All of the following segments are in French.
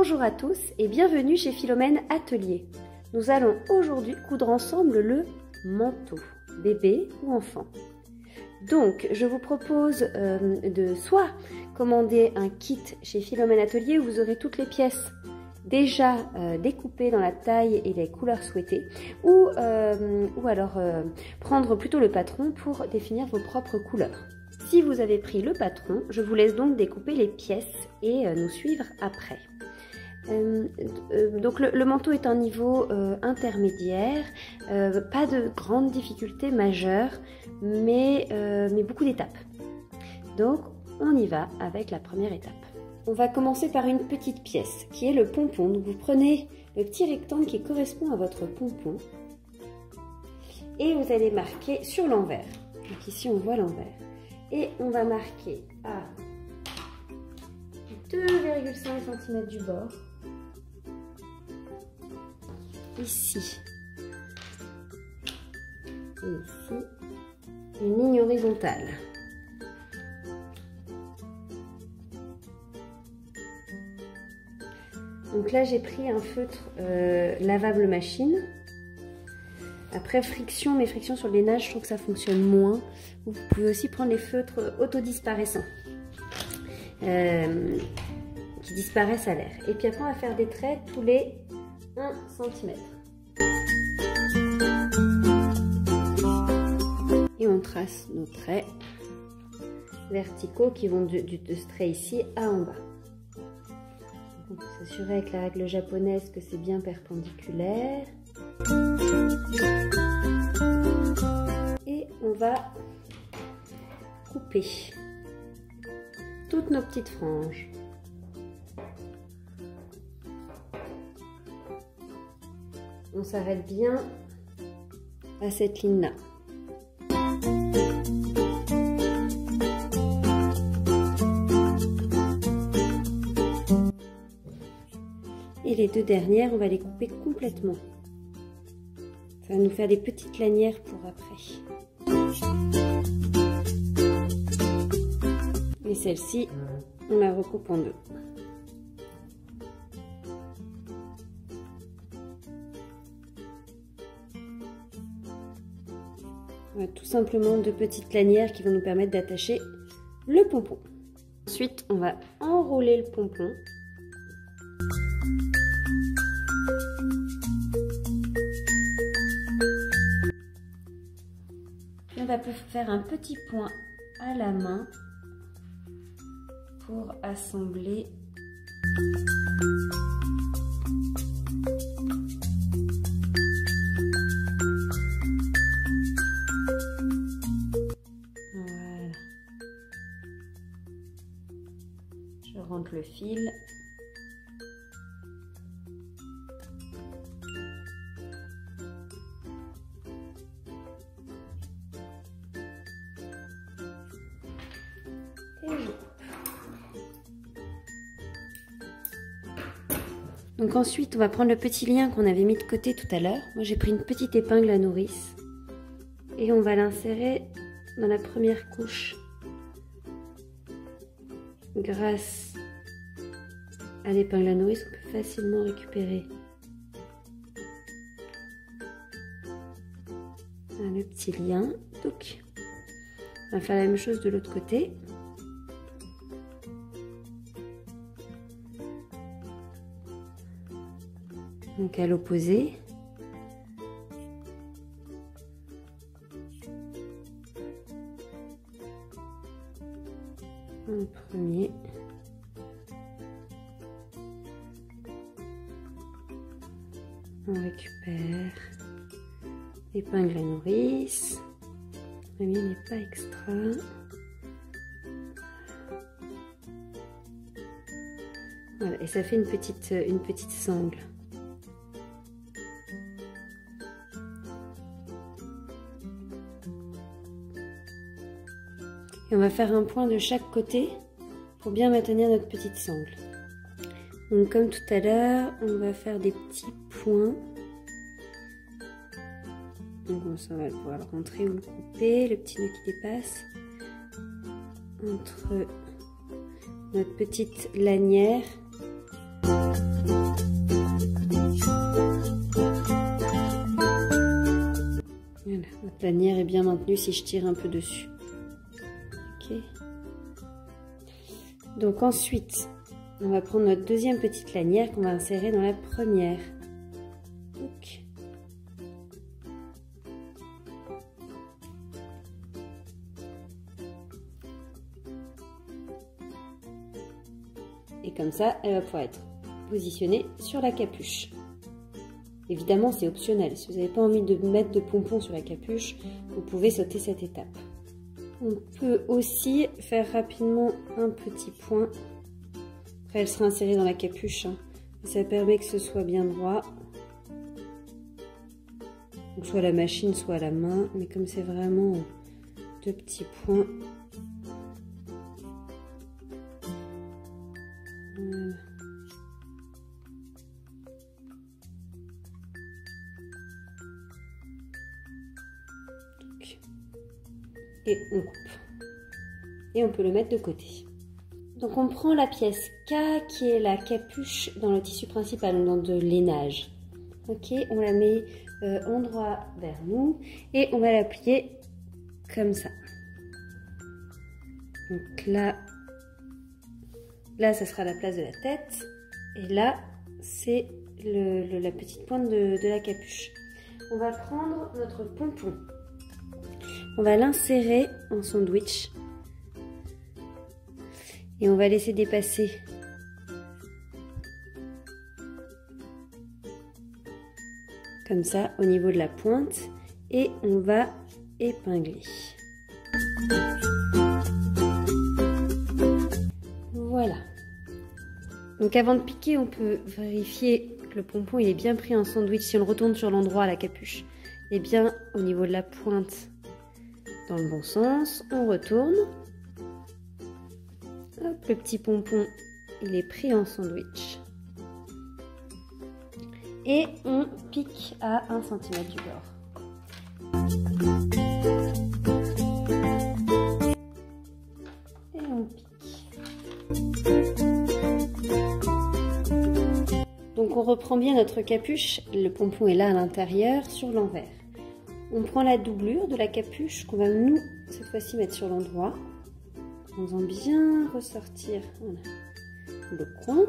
Bonjour à tous et bienvenue chez Philomène Atelier. Nous allons aujourd'hui coudre ensemble le manteau, bébé ou enfant. Donc je vous propose de soit commander un kit chez Philomène Atelier où vous aurez toutes les pièces déjà découpées dans la taille et les couleurs souhaitées, ou alors prendre plutôt le patron pour définir vos propres couleurs. Si vous avez pris le patron, je vous laisse donc découper les pièces et nous suivre après. Donc le manteau est un niveau intermédiaire, pas de grandes difficultés majeures, mais beaucoup d'étapes. Donc on y va avec la première étape. On va commencer par une petite pièce qui est le pompon. Donc vous prenez le petit rectangle qui correspond à votre pompon et vous allez marquer sur l'envers. Donc ici on voit l'envers. Et on va marquer à 2,5 cm du bord. Ici et ici, une ligne horizontale. Donc là j'ai pris un feutre lavable machine. Après friction, mais friction sur le lainage, je trouve que ça fonctionne moins. Vous pouvez aussi prendre les feutres autodisparaissants qui disparaissent à l'air. Et puis après on va faire des traits tous les 1 cm. Et on trace nos traits verticaux qui vont de ce trait ici à en bas. On peut s'assurer avec la règle japonaise que c'est bien perpendiculaire. Et on va couper toutes nos petites franges. On s'arrête bien à cette ligne-là. Et les deux dernières, on va les couper complètement. Ça va nous faire des petites lanières pour après. Et celle-ci, on la recoupe en deux. Voilà, tout simplement deux petites lanières qui vont nous permettre d'attacher le pompon. Ensuite, on va enrouler le pompon. On va faire un petit point à la main pour assembler voilà. Je rentre le fil. Donc ensuite, on va prendre le petit lien qu'on avait mis de côté tout à l'heure. Moi, j'ai pris une petite épingle à nourrice et on va l'insérer dans la première couche grâce à l'épingle à nourrice. On peut facilement récupérer le petit lien. Donc, on va faire la même chose de l'autre côté. Donc à l'opposé. Un premier. On récupère l'épingle à nourrice. Le mien n'est pas extra. Voilà, et ça fait une petite sangle. Et on va faire un point de chaque côté pour bien maintenir notre petite sangle. Donc comme tout à l'heure, on va faire des petits points. Donc ça, on va pouvoir le rentrer ou le couper, le petit nœud qui dépasse. Entre notre petite lanière Votre lanière est bien maintenue si je tire un peu dessus. Ok. Donc ensuite, on va prendre notre deuxième petite lanière qu'on va insérer dans la première. Donc. Et comme ça, elle va pouvoir être positionnée sur la capuche. Évidemment, c'est optionnel. Si vous n'avez pas envie de mettre de pompons sur la capuche, vous pouvez sauter cette étape. On peut aussi faire rapidement un petit point. Après, elle sera insérée dans la capuche. Hein. Ça permet que ce soit bien droit. Donc, soit à la machine, soit à la main. Mais comme c'est vraiment deux petits points. Voilà. Et on coupe. Et on peut le mettre de côté. Donc on prend la pièce K qui est la capuche dans le tissu principal, dans de lainage. Ok, on la met endroit vers nous et on va la plier comme ça. Donc là, ça sera la place de la tête et là c'est la petite pointe de la capuche. On va prendre notre pompon. On va l'insérer en sandwich et on va laisser dépasser comme ça au niveau de la pointe et on va épingler. Voilà. Donc avant de piquer, on peut vérifier que le pompon il est bien pris en sandwich. Si on le retourne sur l'endroit, la capuche est bien au niveau de la pointe dans le bon sens. On retourne. Hop, le petit pompon, il est pris en sandwich. Et on pique à 1 cm du bord. Et on pique. Donc on reprend bien notre capuche. Le pompon est là à l'intérieur, sur l'envers. On prend la doublure de la capuche qu'on va nous, cette fois-ci, mettre sur l'endroit. En faisant bien ressortir voilà, le coin.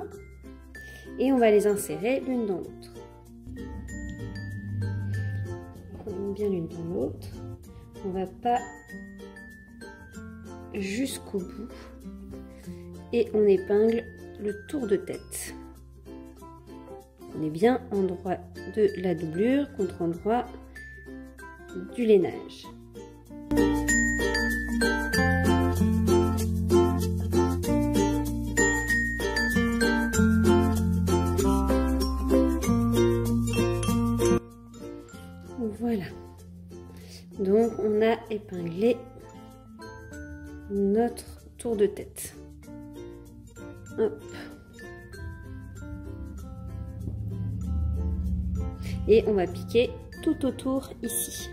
Et on va les insérer l'une dans l'autre. On met bien l'une dans l'autre. On ne va pas jusqu'au bout. Et on épingle le tour de tête. On est bien endroit de la doublure contre endroit du lainage. Voilà. Donc on a épinglé notre tour de tête. Hop. Et on va piquer tout autour ici.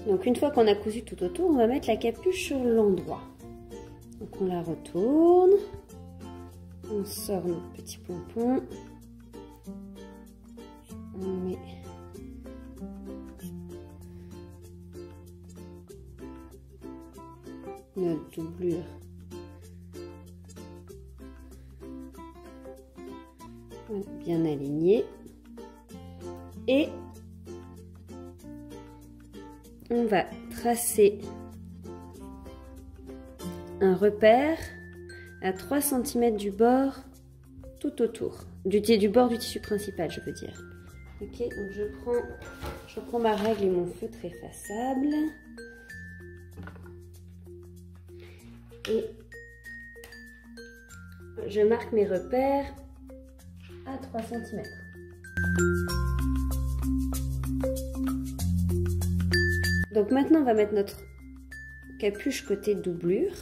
Donc une fois qu'on a cousu tout autour, on va mettre la capuche sur l'endroit. Donc on la retourne, on sort notre petit pompon, on met notre doublure bien alignée et on va tracer un repère à 3 cm du bord tout autour, du bord du tissu principal, je veux dire. Ok, donc je prends ma règle et mon feutre effaçable. Et je marque mes repères à 3 cm. Donc maintenant, on va mettre notre capuche côté doublure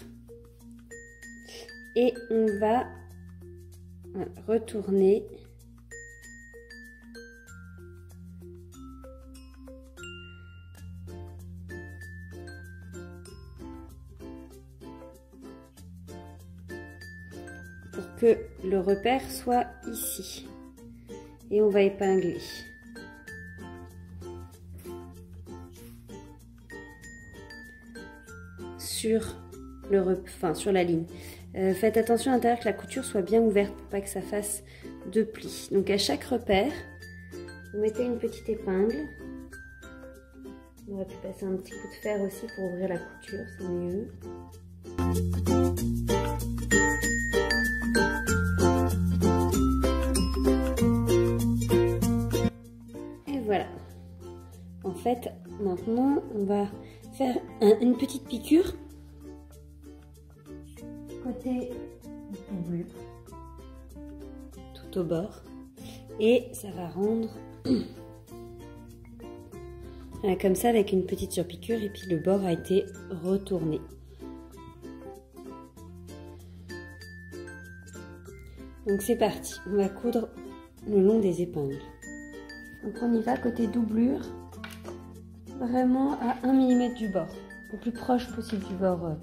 et on va retourner pour que le repère soit ici. Et on va épingler. Sur la ligne. Faites attention à l'intérieur que la couture soit bien ouverte pour pas que ça fasse de plis. Donc à chaque repère, vous mettez une petite épingle. On aurait pu passer un petit coup de fer aussi pour ouvrir la couture, c'est mieux. Et voilà. En fait, maintenant, on va faire une petite piqûre côté double, tout au bord, et ça va rendre comme ça avec une petite surpiqûre, et puis le bord a été retourné. Donc c'est parti, on va coudre le long des épingles. Donc on y va côté doublure, vraiment à 1 mm du bord, au plus proche possible du bord.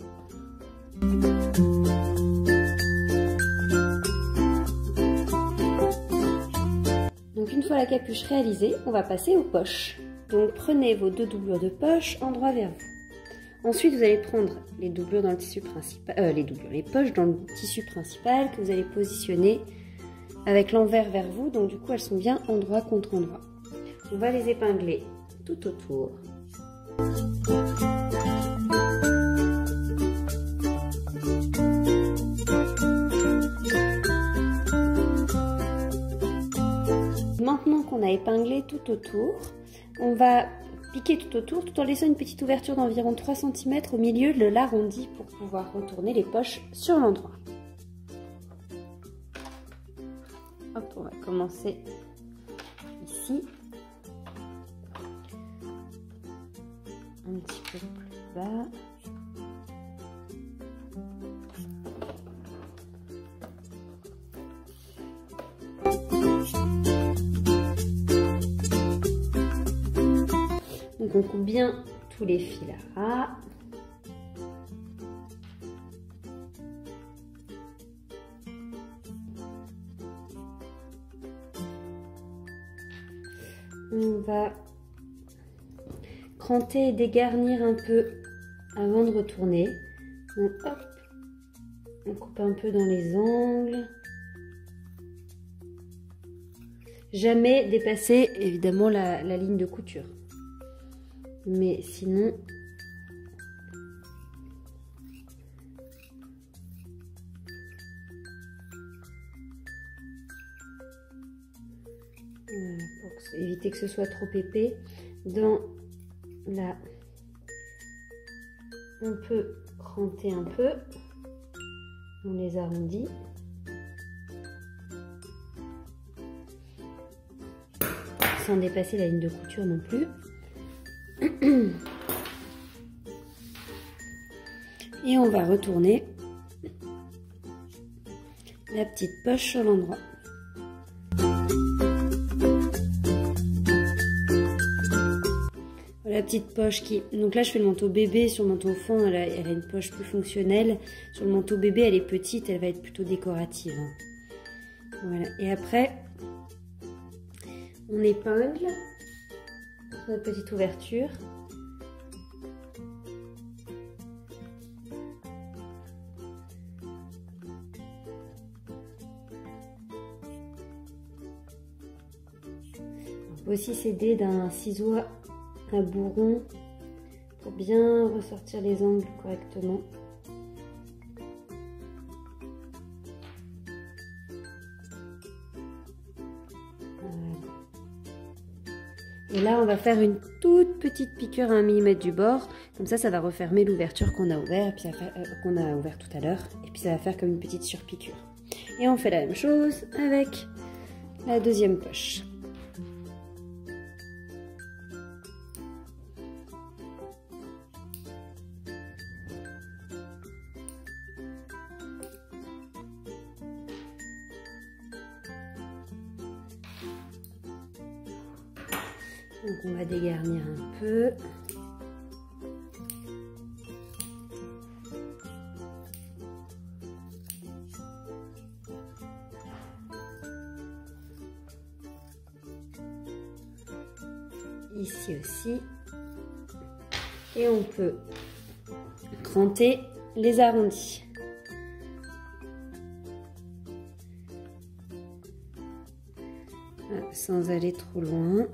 Donc une fois la capuche réalisée, on va passer aux poches. Donc prenez vos 2 doublures de poche endroit vers vous. Ensuite, vous allez prendre les doublures dans le tissu principal, les poches dans le tissu principal que vous allez positionner avec l'envers vers vous. Donc du coup, elles sont bien endroit contre endroit. On va les épingler tout autour. Maintenant qu'on a épinglé tout autour, on va piquer tout autour tout en laissant une petite ouverture d'environ 3 cm au milieu de l'arrondi pour pouvoir retourner les poches sur l'endroit. Hop, on va commencer ici. Un petit peu plus bas. Donc on coupe bien tous les fils à ras. On va cranter et dégarnir un peu avant de retourner. Donc hop, on coupe un peu dans les angles. Jamais dépasser évidemment la ligne de couture. Mais sinon, pour éviter que ce soit trop épais, dans la, on peut cranter un peu, on les arrondit. Sans dépasser la ligne de couture non plus. Et on va retourner la petite poche sur l'endroit. La petite poche qui... Donc là je fais le manteau bébé, sur le manteau enfant elle a une poche plus fonctionnelle. Sur le manteau bébé elle est petite, elle va être plutôt décorative. Voilà. Et après on épingle notre petite ouverture. On peut aussi s'aider d'un ciseau à bourron pour bien ressortir les angles correctement. Et là, on va faire une toute petite piqûre à 1 mm du bord. Comme ça, ça va refermer l'ouverture qu'on a ouverte, qu'on a ouvert tout à l'heure. Et puis, ça va faire comme une petite surpiqûre. Et on fait la même chose avec la deuxième poche. Donc on va dégarnir un peu. ici aussi. Et on peut cranter les arrondis. Sans aller trop loin.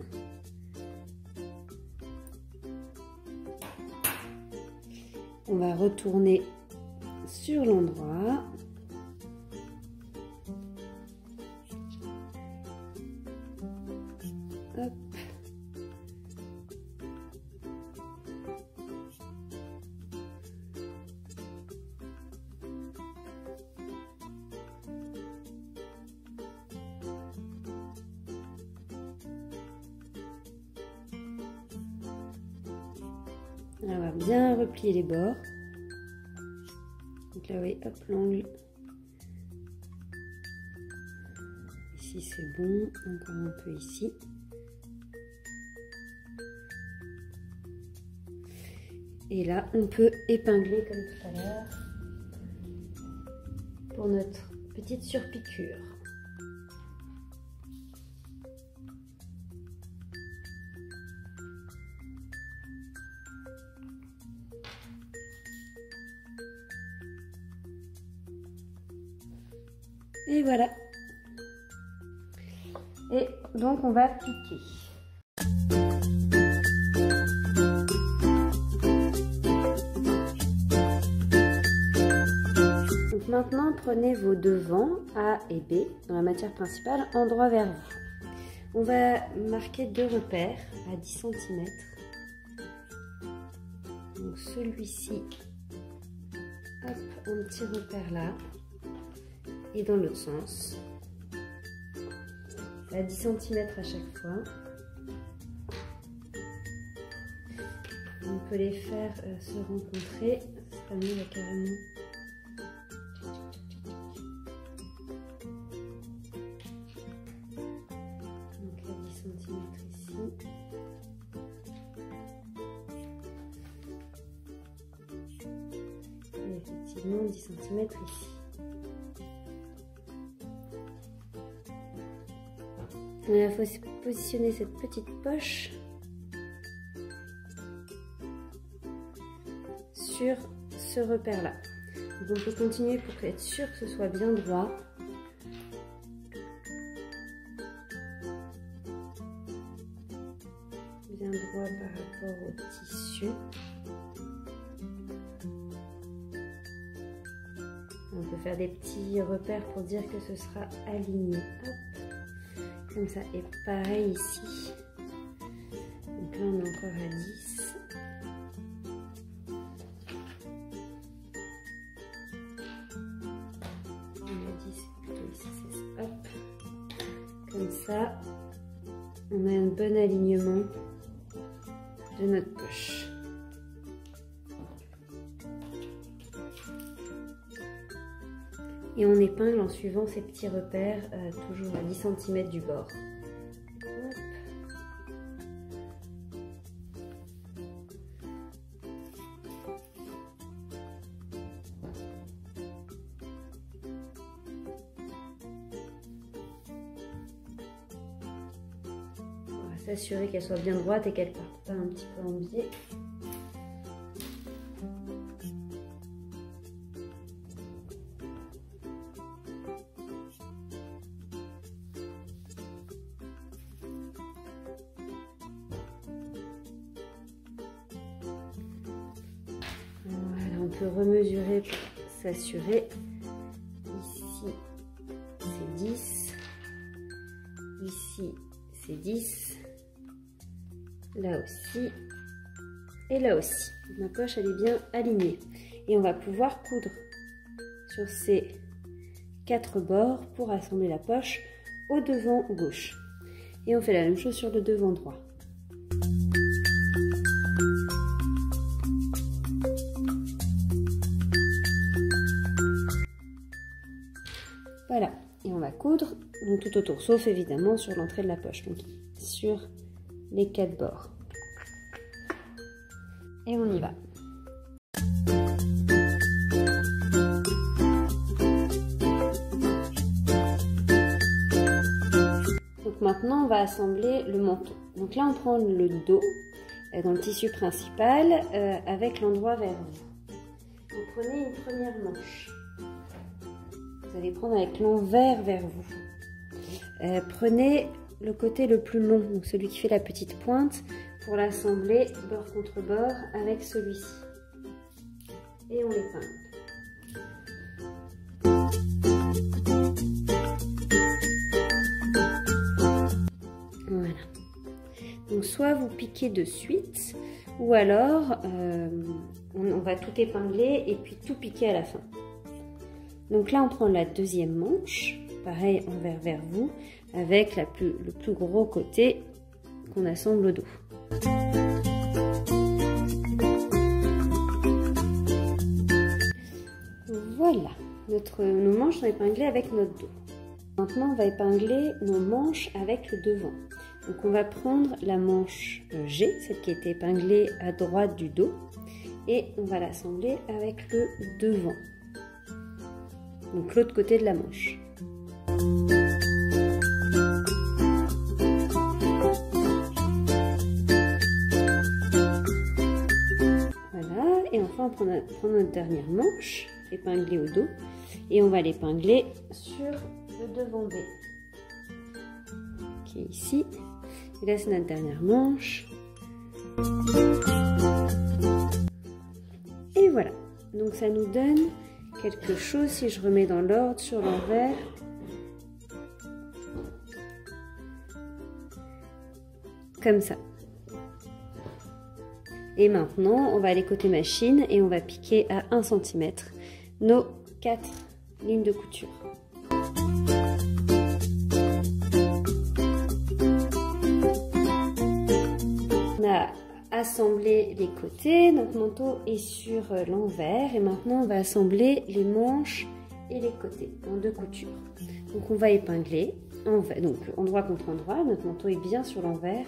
On va retourner sur l'endroit. Hop. On va bien replier les bords. Donc là, oui, hop, l'angle. Ici, c'est bon. Encore un peu ici. Et là, on peut épingler comme tout à l'heure pour notre petite surpiqûre. Et voilà. Et donc on va piquer. Donc maintenant prenez vos devants A et B dans la matière principale endroit vers vous. On va marquer 2 repères à 10 cm. Donc celui-ci, hop, un petit repère là. Et dans l'autre sens, à 10 cm à chaque fois. On peut les faire se rencontrer, ce sera mieux là carrément. Donc là 10 cm ici. Et effectivement 10 cm ici. Il faut positionner cette petite poche sur ce repère-là. On peut continuer pour être sûr que ce soit bien droit. Bien droit par rapport au tissu. On peut faire des petits repères pour dire que ce sera aligné. Hop. Comme ça, et pareil ici. Donc là, on est encore à 10. On a 10, c'est plutôt ici, c'est hop. Comme ça, on a un bon alignement de notre poche. Et on épingle en suivant ces petits repères, toujours à 10 cm du bord. Hop. On va s'assurer qu'elle soit bien droite et qu'elle ne parte pas un petit peu en biais. On peut remesurer pour s'assurer. Ici, c'est 10. Ici, c'est 10. Là aussi. Et là aussi. Ma poche, elle est bien alignée. Et on va pouvoir coudre sur ces 4 bords pour assembler la poche au devant gauche. Et on fait la même chose sur le devant droit. Voilà, et on va coudre donc tout autour, sauf évidemment sur l'entrée de la poche, donc sur les 4 bords. Et on y va. Donc maintenant, on va assembler le manteau. Donc là, on prend le dos dans le tissu principal avec l'endroit vers vous. Vous prenez une première manche. Vous allez prendre avec l'envers vers vous. Prenez le côté le plus long, donc celui qui fait la petite pointe, pour l'assembler bord contre bord avec celui-ci. Et on l'épingle. Voilà. Donc soit vous piquez de suite, ou alors on va tout épingler et puis tout piquer à la fin. Donc là on prend la deuxième manche, pareil envers vers vous, avec le plus gros côté qu'on assemble au dos. Voilà, nos manches sont épinglées avec notre dos. Maintenant on va épingler nos manches avec le devant. Donc on va prendre la manche G, celle qui a été épinglée à droite du dos, et on va l'assembler avec le devant. Donc l'autre côté de la manche. Voilà, et enfin on prend notre dernière manche, épinglée au dos, et on va l'épingler sur le devant B, qui est ici. Et là c'est notre dernière manche. Et voilà, donc ça nous donne quelque chose, si je remets dans l'ordre sur l'envers. Comme ça. Et maintenant, on va aller côté machine et on va piquer à 1 cm nos 4 lignes de couture. On a assemblé les côtés, notre manteau est sur l'envers et maintenant on va assembler les manches et les côtés en 2 coutures. Donc on va épingler, donc endroit contre endroit, notre manteau est bien sur l'envers.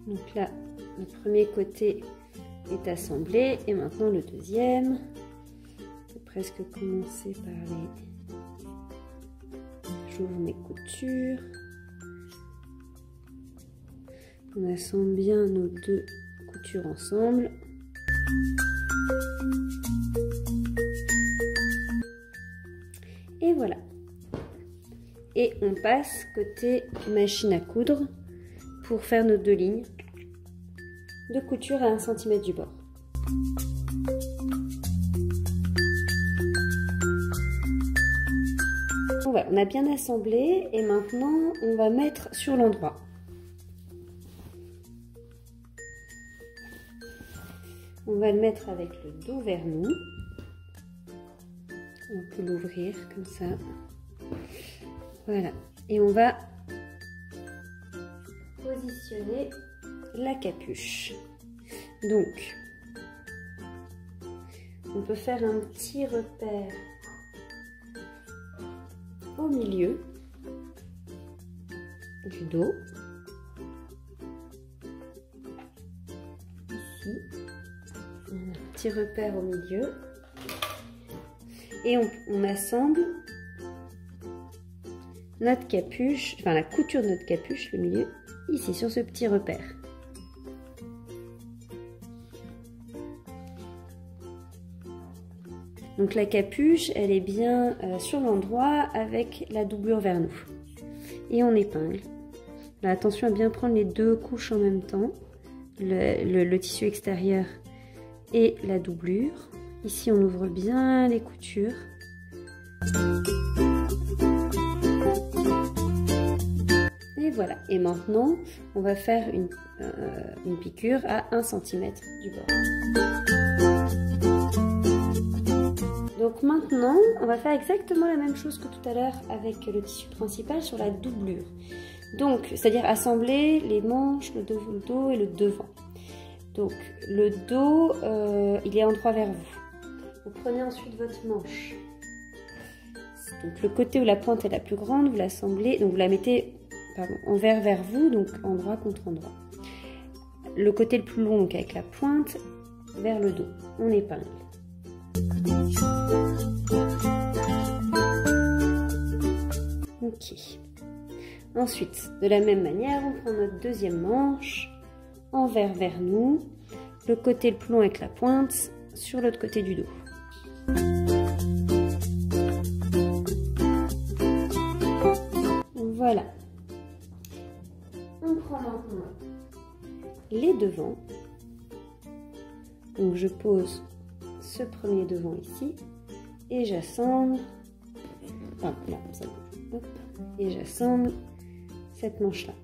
Donc là, le premier côté est assemblé et maintenant le deuxième. Je vais presque commencer par les... J'ouvre mes coutures. On assemble bien nos 2 coutures ensemble. Et voilà. Et on passe côté machine à coudre pour faire nos 2 lignes de couture à 1 cm du bord. Bon, voilà, on a bien assemblé et maintenant on va mettre sur l'endroit. On va le mettre avec le dos vers nous. On peut l'ouvrir comme ça. Voilà. Et on va positionner la capuche. Donc, on peut faire un petit repère au milieu du dos. Ici. Un petit repère au milieu. Et on assemble notre capuche, enfin la couture de notre capuche, le milieu, ici sur ce petit repère. Donc la capuche, elle est bien sur l'endroit avec la doublure vers nous. Et on épingle. Là, attention à bien prendre les 2 couches en même temps, le tissu extérieur et la doublure. Ici, on ouvre bien les coutures. Et voilà. Et maintenant, on va faire une piqûre à 1 cm du bord. Donc maintenant, on va faire exactement la même chose que tout à l'heure avec le tissu principal sur la doublure. Donc, c'est-à-dire assembler les manches, le dos et le devant. Donc, le dos, il est endroit vers vous. Vous prenez ensuite votre manche. Donc, le côté où la pointe est la plus grande, vous l'assemblez, donc vous la mettez envers vers vous, donc endroit contre endroit. Le côté le plus long, donc avec la pointe, vers le dos. On épingle. Ok. Ensuite, de la même manière, on prend notre deuxième manche, envers vers nous, le côté le plus long avec la pointe sur l'autre côté du dos. Voilà. On prend maintenant les devants. Donc je pose ce premier devant ici et j'assemble. Hop, là, ça va. Hop, et j'assemble cette manche là.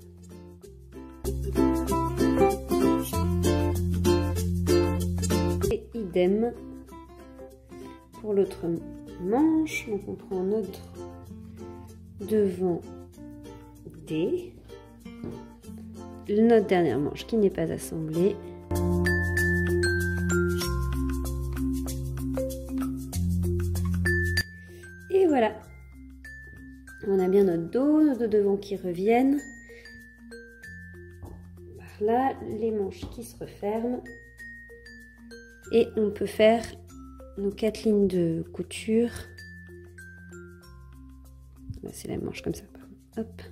Et idem pour l'autre manche. Donc on prend notre devant D, notre dernière manche qui n'est pas assemblée. Et voilà, on a bien notre dos, nos deux devants qui reviennent. Par là, les manches qui se referment. Et on peut faire nos 4 lignes de couture. C'est la manche comme ça. Hop.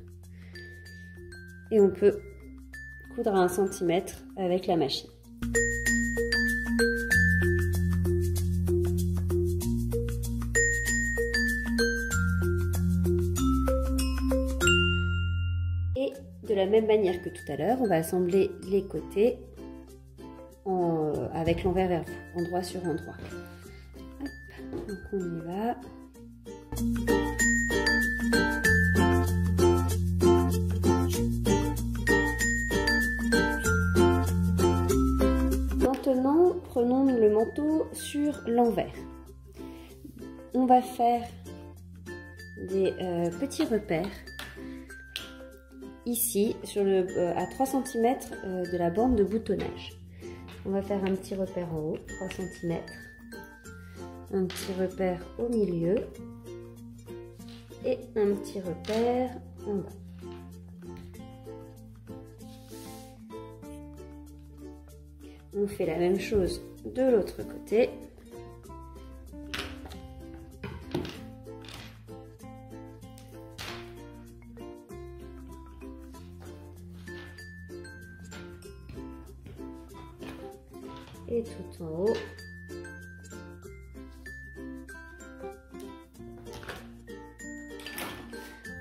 Et on peut coudre à 1 cm avec la machine. Et de la même manière que tout à l'heure, on va assembler les côtés avec l'envers vers vous, endroit sur endroit. Hop. Donc on y va. Maintenant, prenons le manteau sur l'envers. On va faire des petits repères ici sur à 3 cm de la bande de boutonnage. On va faire un petit repère en haut, 3 cm, un petit repère au milieu et un petit repère en bas. On fait la même chose de l'autre côté. Et tout en haut.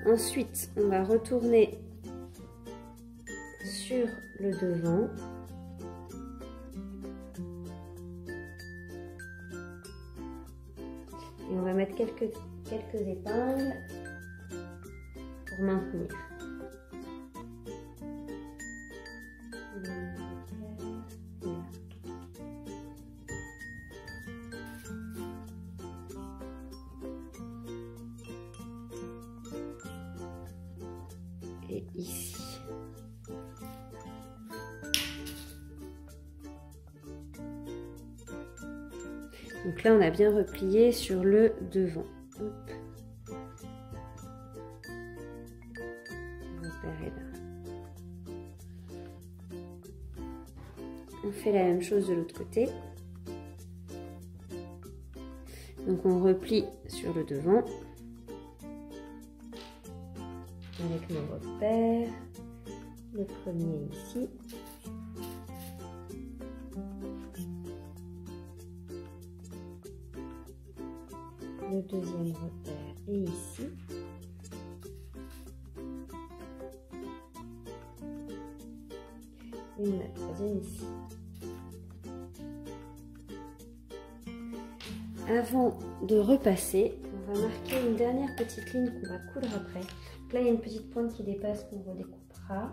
Ensuite, on va retourner sur le devant. Et on va mettre quelques épingles pour maintenir. Et ici. Donc là, on a bien replié sur le devant. Hop. Repère est là. On fait la même chose de l'autre côté. Donc on replie sur le devant. Avec nos repères. Le premier ici. Le deuxième repère est ici. Et la troisième ici. Avant de repasser, on va marquer une dernière petite ligne qu'on va coudre après. Donc là, il y a une petite pointe qui dépasse qu'on redécoupera.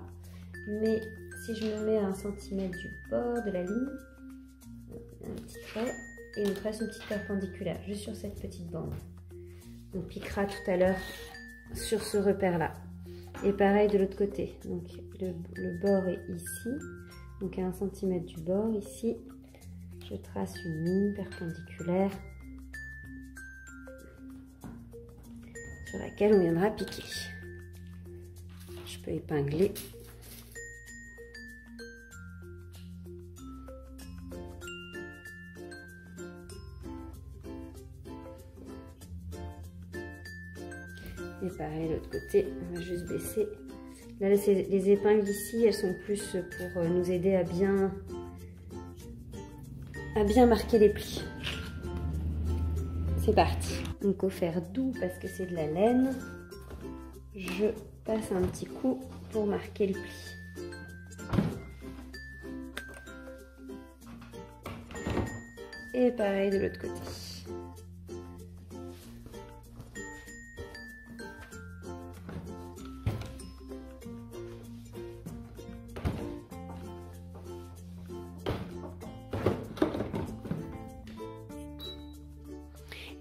Mais si je me mets à 1 cm du bord de la ligne, un petit trait. Et on trace une petite perpendiculaire juste sur cette petite bande. On piquera tout à l'heure sur ce repère là. Et pareil de l'autre côté. Donc le bord est ici. Donc à 1 cm du bord ici. Je trace une ligne perpendiculaire sur laquelle on viendra piquer. Je peux épingler. Et pareil, l'autre côté, on va juste baisser. Là, les épingles ici, elles sont plus pour nous aider à bien marquer les plis. C'est parti. Donc au fer doux parce que c'est de la laine, je passe un petit coup pour marquer le pli. Et pareil de l'autre côté.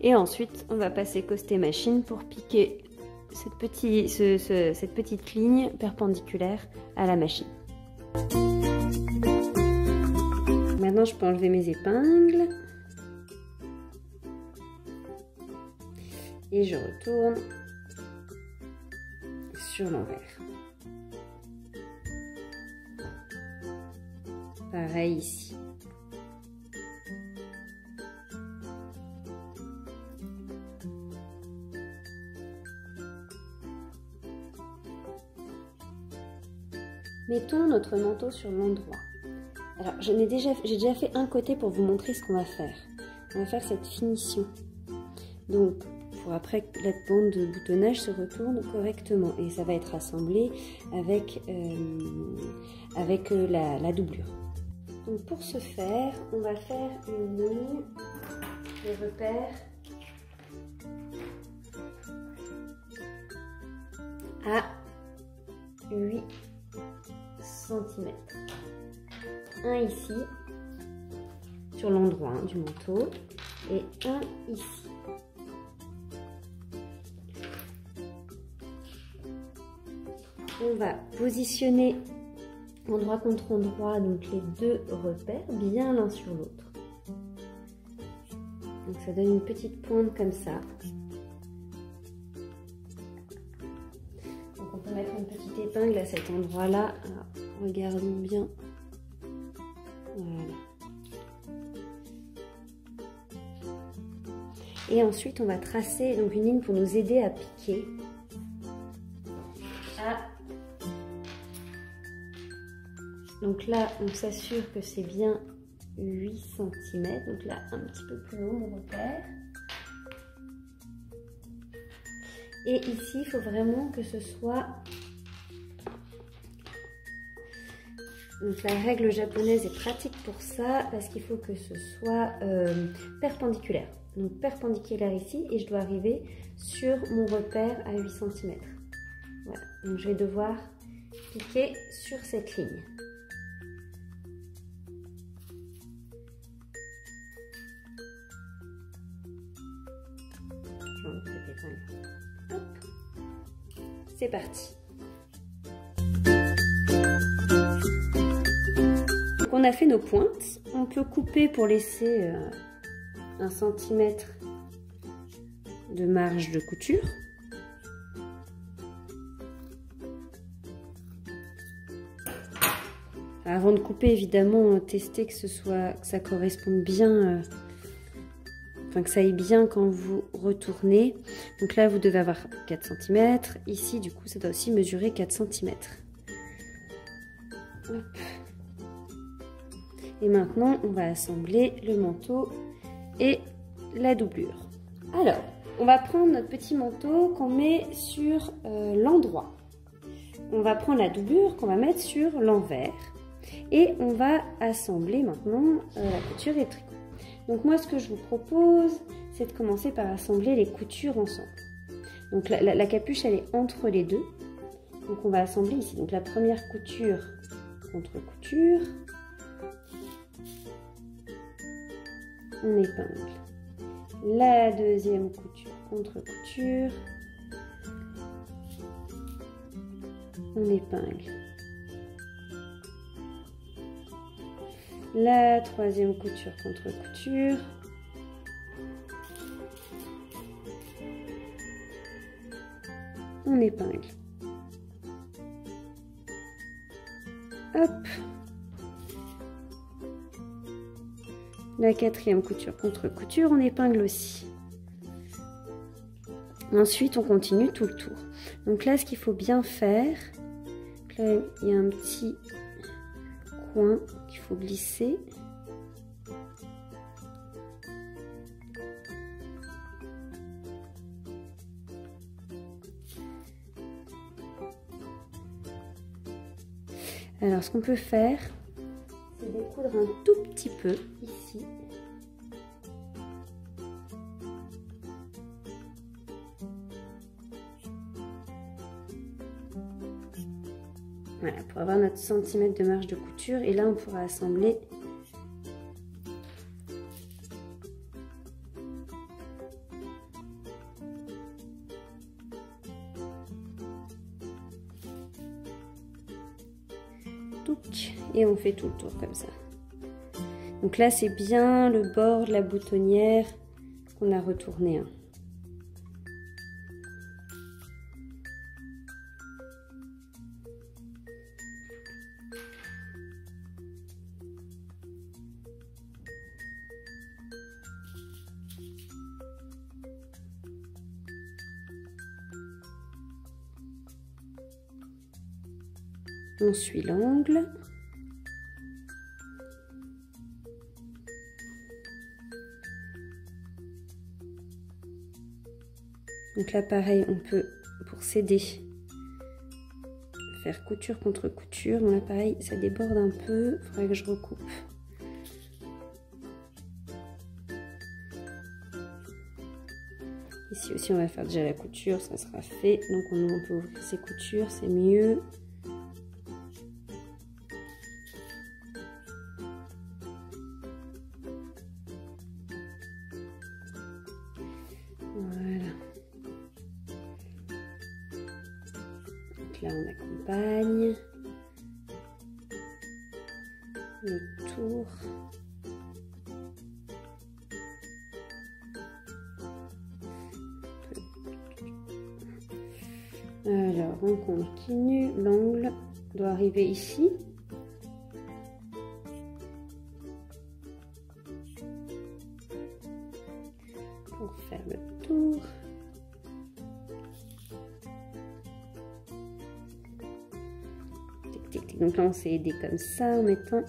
Et ensuite, on va passer côté machine pour piquer cette petite ligne perpendiculaire à la machine. Maintenant, je peux enlever mes épingles. Et je retourne sur l'envers. Pareil ici. Mettons notre manteau sur l'endroit. Alors, j'ai déjà fait un côté pour vous montrer ce qu'on va faire. On va faire cette finition. Donc, pour après que la bande de boutonnage se retourne correctement. Et ça va être assemblé avec, la doublure. Donc, pour ce faire, on va faire une ligne de repère à 8 cm. Un ici, sur l'endroit du manteau, et un ici. On va positionner endroit contre endroit, donc les deux repères, bien l'un sur l'autre. Donc ça donne une petite pointe comme ça. Donc on peut mettre une petite épingle à cet endroit-là. Regardons bien. Voilà. Et ensuite, on va tracer donc une ligne pour nous aider à piquer. Donc là, on s'assure que c'est bien 8 cm. Donc là, un petit peu plus haut, mon repère. Et ici, il faut vraiment que ce soit... Donc la règle japonaise est pratique pour ça parce qu'il faut que ce soit perpendiculaire. Donc perpendiculaire ici et je dois arriver sur mon repère à 8 cm. Voilà, donc je vais devoir piquer sur cette ligne. J'enlève cette épingle. Hop, c'est parti. On a fait nos pointes, on peut couper pour laisser 1 cm de marge de couture. Avant de couper, évidemment, testez que ça corresponde bien, enfin que ça aille bien quand vous retournez. Donc là, vous devez avoir 4 cm. Ici, du coup, ça doit aussi mesurer 4 cm. Hop. Et maintenant, on va assembler le manteau et la doublure. Alors, on va prendre notre petit manteau qu'on met sur l'endroit. On va prendre la doublure qu'on va mettre sur l'envers. Et on va assembler maintenant la couture et le tricot. Donc moi, ce que je vous propose, c'est de commencer par assembler les coutures ensemble. Donc la capuche, elle est entre les deux. Donc on va assembler ici. Donc la première couture contre couture. On épingle. La deuxième couture contre couture. On épingle. La troisième couture contre couture. On épingle. Hop. La quatrième couture contre couture, on épingle aussi. Ensuite, on continue tout le tour. Donc là, ce qu'il faut bien faire, là, il y a un petit coin qu'il faut glisser. Alors, ce qu'on peut faire, c'est découdre un tout petit peu ici. Voilà, pour avoir notre centimètre de marge de couture. Et là, on pourra assembler et on fait tout le tour comme ça. Donc là, c'est bien le bord de la boutonnière qu'on a retourné. On suit l'angle. Donc là, pareil, on peut, pour s'aider, faire couture contre couture. Bon là, pareil, ça déborde un peu. Il faudrait que je recoupe. Ici aussi, on va faire déjà la couture, ça sera fait. Donc on peut ouvrir ses coutures, c'est mieux. Voilà. Donc là, on accompagne le tour. Alors, on continue. L'angle doit arriver ici. Pour faire le tour. Tic, tic, tic. Donc là, on s'est aidé comme ça en mettant...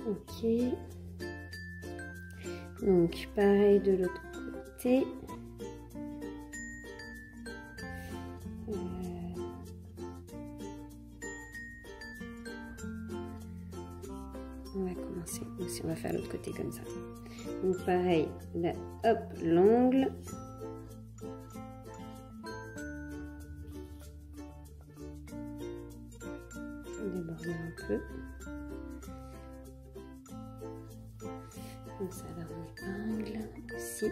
Ok, donc pareil de l'autre côté. On va commencer aussi, on va faire l'autre côté comme ça. Donc pareil, là, hop, l'angle. Déborder un peu. Comme ça, là, on épingle aussi.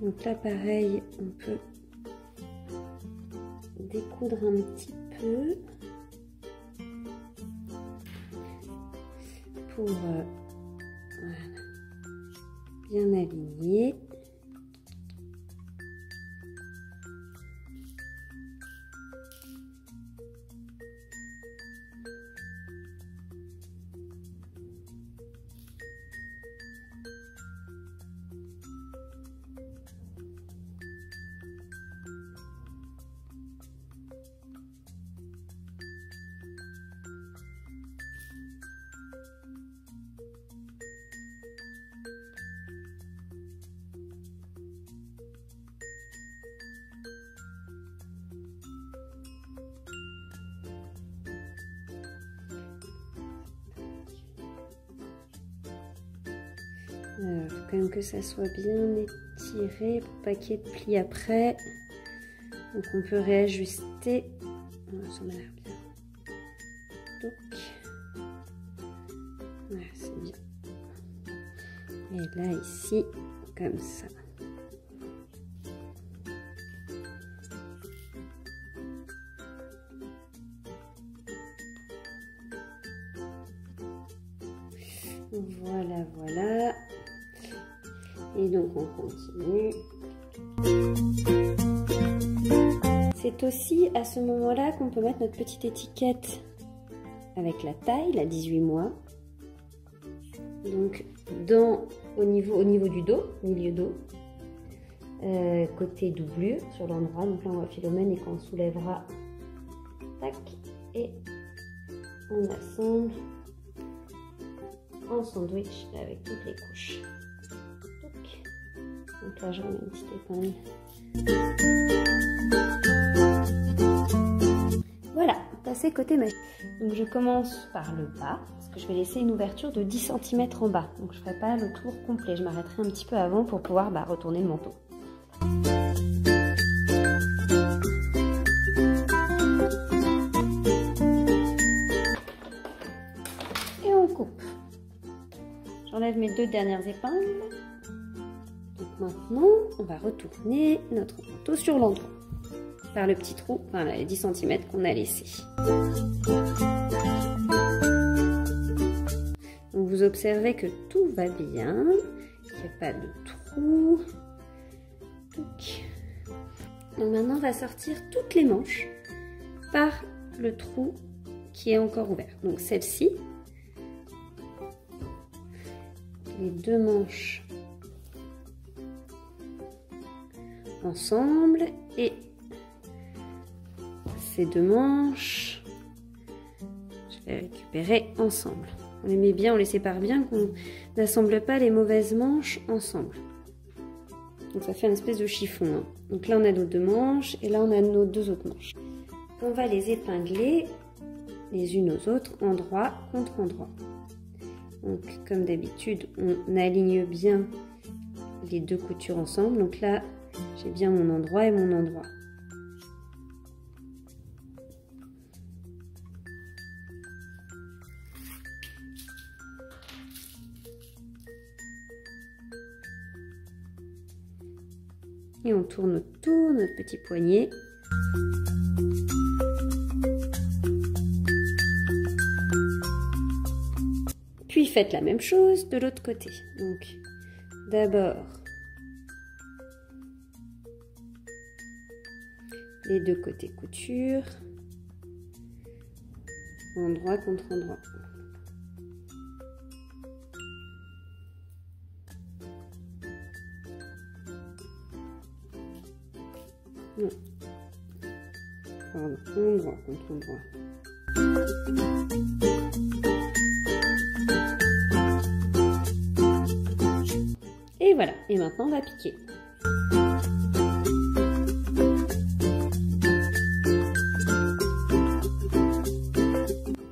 Donc là, pareil, on peut découdre un petit peu pour voilà, bien aligner. Faut quand même que ça soit bien étiré pour pas qu'il y ait de plis après. Donc on peut réajuster. Ça m'a l'air bien. Donc, voilà, c'est bien. Et là, ici, comme ça. Voilà, voilà. Et donc, on continue. C'est aussi à ce moment-là qu'on peut mettre notre petite étiquette avec la taille, la 18 mois. Donc, au niveau du dos, milieu dos, côté doublure sur l'endroit. Donc là, on voit Philomène et quand on soulèvera, tac, et on assemble en sandwich avec toutes les couches. Donc là, je remets une petite épingle. Voilà, passé côté machine. Donc je commence par le bas, parce que je vais laisser une ouverture de 10 cm en bas. Donc je ne ferai pas le tour complet, je m'arrêterai un petit peu avant pour pouvoir retourner le manteau. Et on coupe. J'enlève mes 2 dernières épingles. Donc maintenant, on va retourner notre manteau sur l'endroit. Par le petit trou, enfin les 10 cm qu'on a laissé. Donc vous observez que tout va bien, qu'il n'y a pas de trou. Donc maintenant on va sortir toutes les manches par le trou qui est encore ouvert. Donc celle-ci, les 2 manches ensemble et ces 2 manches, je vais récupérer ensemble. On les met bien, on les sépare bien, qu'on n'assemble pas les mauvaises manches ensemble. Donc ça fait une espèce de chiffon. Hein. Donc là on a nos 2 manches et là on a nos 2 autres manches. On va les épingler les unes aux autres, endroit contre endroit. Donc comme d'habitude, on aligne bien les 2 coutures ensemble. Donc là, j'ai bien mon endroit et mon endroit. Et on tourne autour notre petit poignet. Puis faites la même chose de l'autre côté. Donc d'abord les 2 côtés couture, endroit contre endroit. Non. Pardon, endroit contre endroit. Et voilà, et maintenant on va piquer.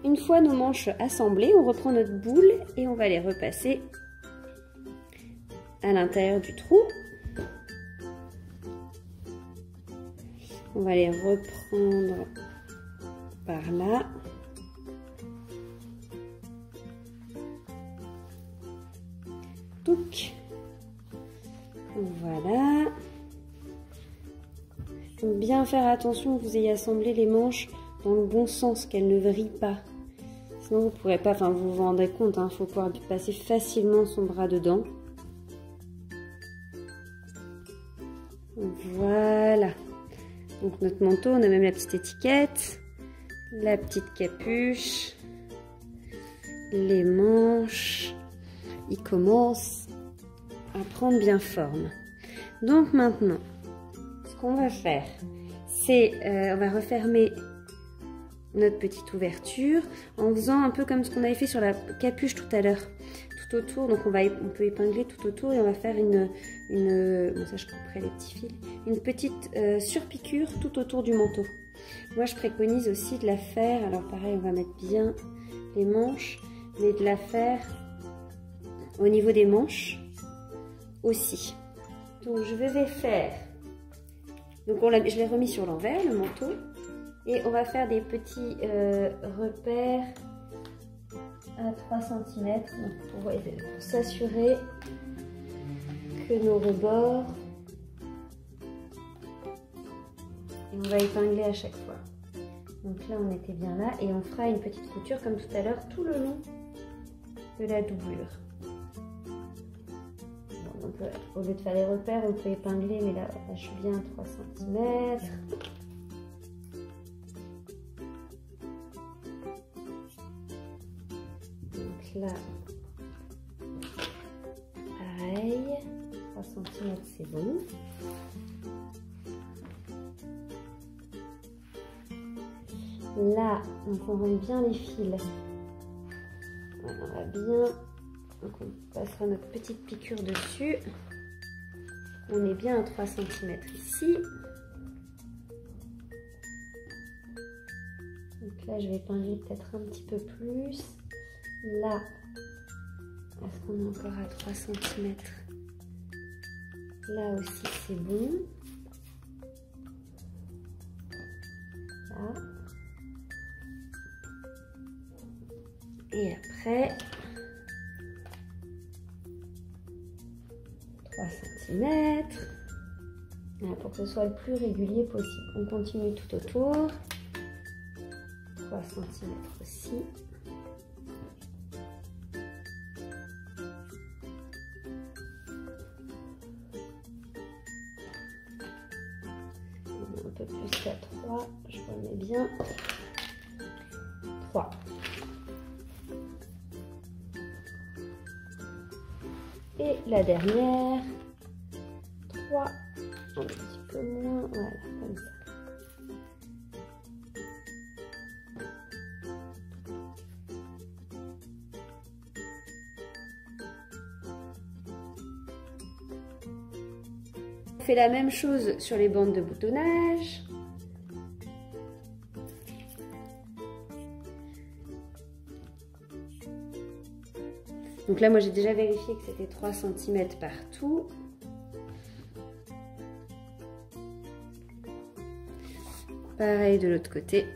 Une fois nos manches assemblées, on reprend notre boule et on va les repasser à l'intérieur du trou. On va les reprendre par là. Donc, voilà. Il faut bien faire attention que vous ayez assemblé les manches dans le bon sens, qu'elles ne vrillent pas. Sinon vous ne pourrez pas, enfin vous vous rendez compte, il faut pouvoir passer facilement son bras dedans. Voilà. Donc notre manteau, on a même la petite étiquette, la petite capuche, les manches. Il commence à prendre bien forme. Donc maintenant, ce qu'on va faire, c'est on va refermer notre petite ouverture en faisant un peu comme ce qu'on avait fait sur la capuche tout à l'heure, tout autour. Donc on peut épingler tout autour et on va faire bon ça je couperai les petits fils, une petite surpiqûre tout autour du manteau. Moi je préconise aussi de la faire, alors pareil on va mettre bien les manches, mais de la faire au niveau des manches aussi. Donc je vais faire, donc je l'ai remis sur l'envers, le manteau, et on va faire des petits repères à 3 cm pour s'assurer que nos rebords, et on va épingler à chaque fois. Donc là on était bien là et on fera une petite couture comme tout à l'heure tout le long de la doublure. Bon, au lieu de faire les repères, on peut épingler, mais là je suis bien à 3 cm. Donc là, pareil, 3 cm c'est bon. Là, donc on rentre bien les fils. Voilà, on va bien. Donc on passera notre petite piqûre dessus. On est bien à 3 cm ici. Donc là, je vais épingler peut-être un petit peu plus. Là, est-ce qu'on est encore à 3 cm? Là aussi, c'est bon. Là. Et après, 3 cm. Voilà, pour que ce soit le plus régulier possible. On continue tout autour. 3 cm aussi. Un peu plus qu'à 3. Je remets bien. 3. Et la dernière, 3, un petit peu moins, voilà, comme ça. On fait la même chose sur les bandes de boutonnage. Donc là, moi, j'ai déjà vérifié que c'était 3 cm partout. Pareil de l'autre côté.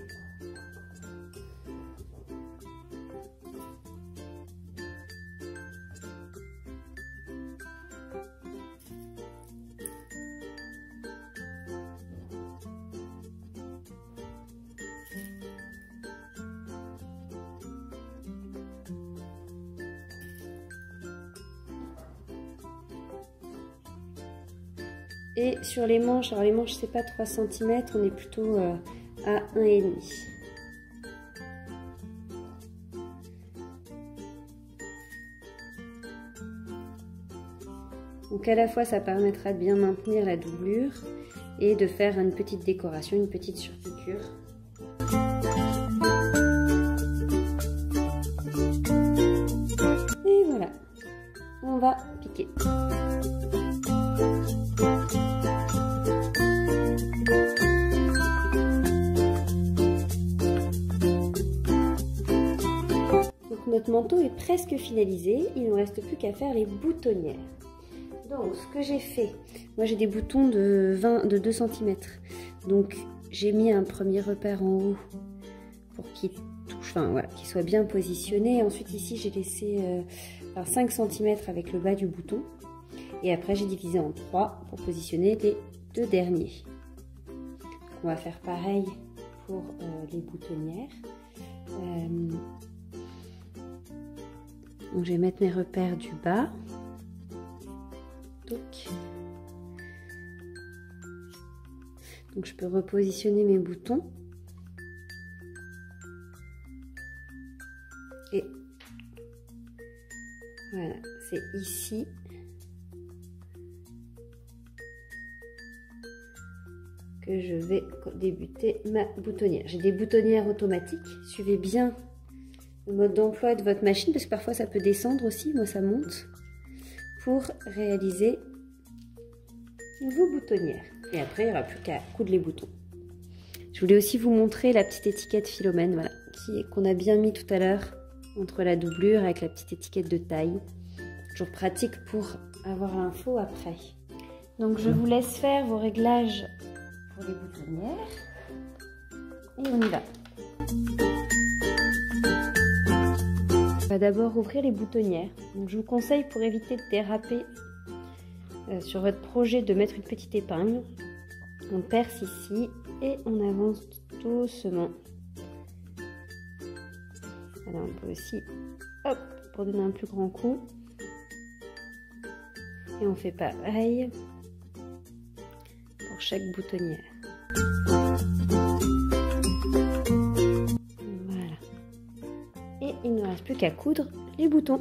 Et sur les manches, alors les manches c'est pas 3 cm, on est plutôt à 1,5. Donc à la fois ça permettra de bien maintenir la doublure et de faire une petite décoration, une petite surpiqûre. Et voilà, on va piquer. Notre manteau est presque finalisé, il ne reste plus qu'à faire les boutonnières. Donc ce que j'ai fait, moi j'ai des boutons de 2 cm, donc j'ai mis un premier repère en haut pour qu'il touche, enfin voilà, qu'il soit bien positionné. Ensuite ici j'ai laissé 5 cm avec le bas du bouton, et après j'ai divisé en 3 pour positionner les 2 derniers. Donc, on va faire pareil pour les boutonnières. Donc je vais mettre mes repères du bas. Donc je peux repositionner mes boutons. Et voilà, c'est ici. Que je vais débuter ma boutonnière. J'ai des boutonnières automatiques. Suivez bien le mode d'emploi de votre machine parce que parfois ça peut descendre aussi, moi ça monte, pour réaliser vos boutonnières. Et après il n'y aura plus qu'à coudre les boutons. Je voulais aussi vous montrer la petite étiquette Philomène, voilà, qu'on a bien mis tout à l'heure entre la doublure avec la petite étiquette de taille. Toujours pratique pour avoir l'info après. Donc je vous laisse faire vos réglages pour les boutonnières et on y va. On va d'abord ouvrir les boutonnières. Donc je vous conseille, pour éviter de déraper sur votre projet, de mettre une petite épingle. On perce ici et on avance doucement. Alors on peut aussi, hop, pour donner un plus grand coup. Et on fait pareil pour chaque boutonnière. Voilà. Et il ne reste plus qu'à coudre les boutons.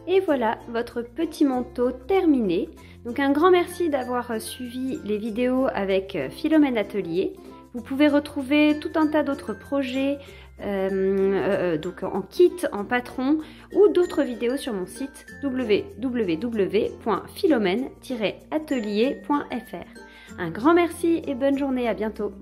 Et voilà votre petit manteau terminé. Donc un grand merci d'avoir suivi les vidéos avec Philomène Atelier. Vous pouvez retrouver tout un tas d'autres projets donc en kit, en patron ou d'autres vidéos sur mon site www.philomène-atelier.fr. Un grand merci et bonne journée, à bientôt.